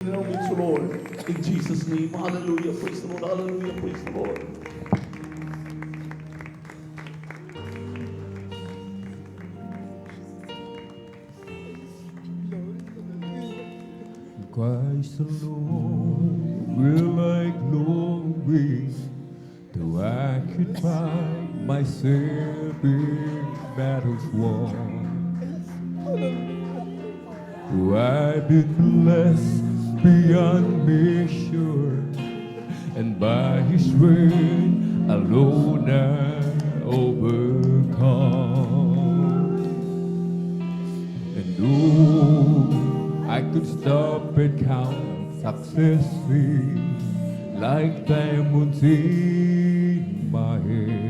in our midst, Lord. In Jesus' name, hallelujah. Praise the Lord, hallelujah. Praise the Lord. Christ alone will I glory, though I could fight my Savior battles won. For I've been blessed beyond measure, and by His word alone I overcome. And oh, I could stop and count successes like diamonds in my hand,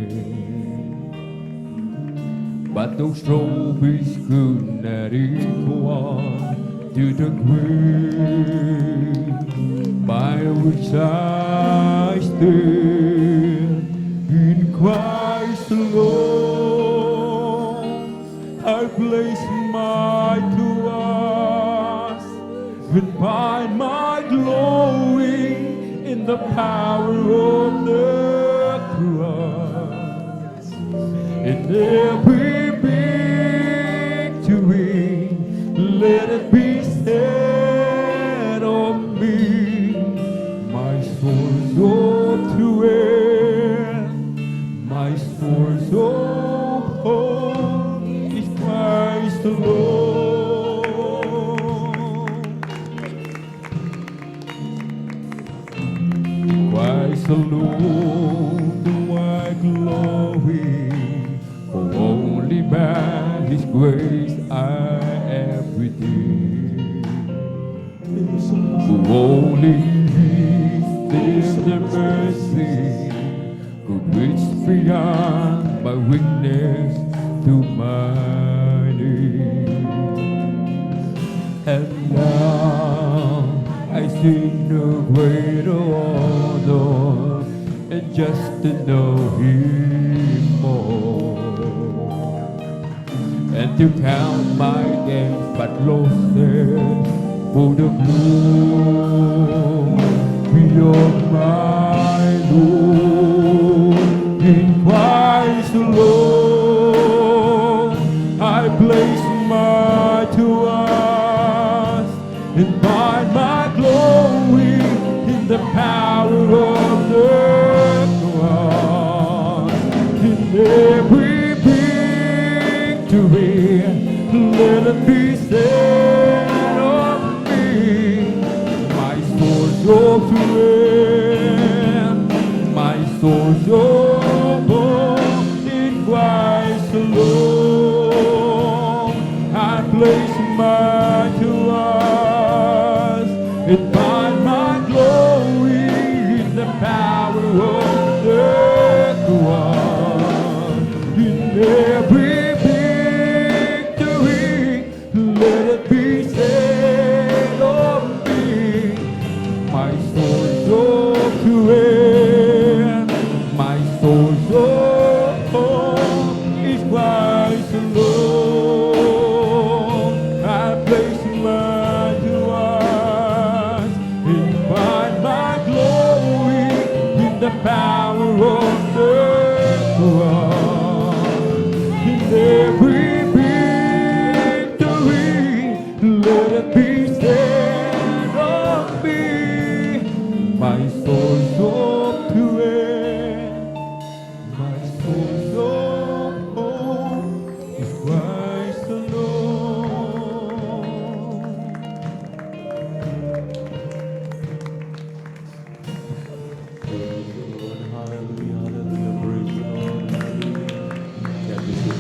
but those trophies could not equal to the grave by which I stand in Christ alone. I place my trust and find my glory in the power of the cross. In every victory, let it be said of me, my source of truth, my source of hope is Christ alone. Christ alone do I glory, for only by His grace I am redeemed. For only His tender mercy could reach beyond my weakness to my need. And now I sing no greater honor, and just to know Him more, and to count my gains but losses for the glory of my Lord. In Christ alone I place my trust and find my glory in the power of the cross. In every victory, let it be said of me, my source of strength, my source of hope in Christ alone. I place my trust and find my glory in the power of the cross. In every let it be said of me, my source of strength, my source of hope is Christ alone. I place my trust and find my glory in the power of the cross. In every let it be said of me, my source of truth, my source of hope is Christ alone. Praise the Lord, hallelujah,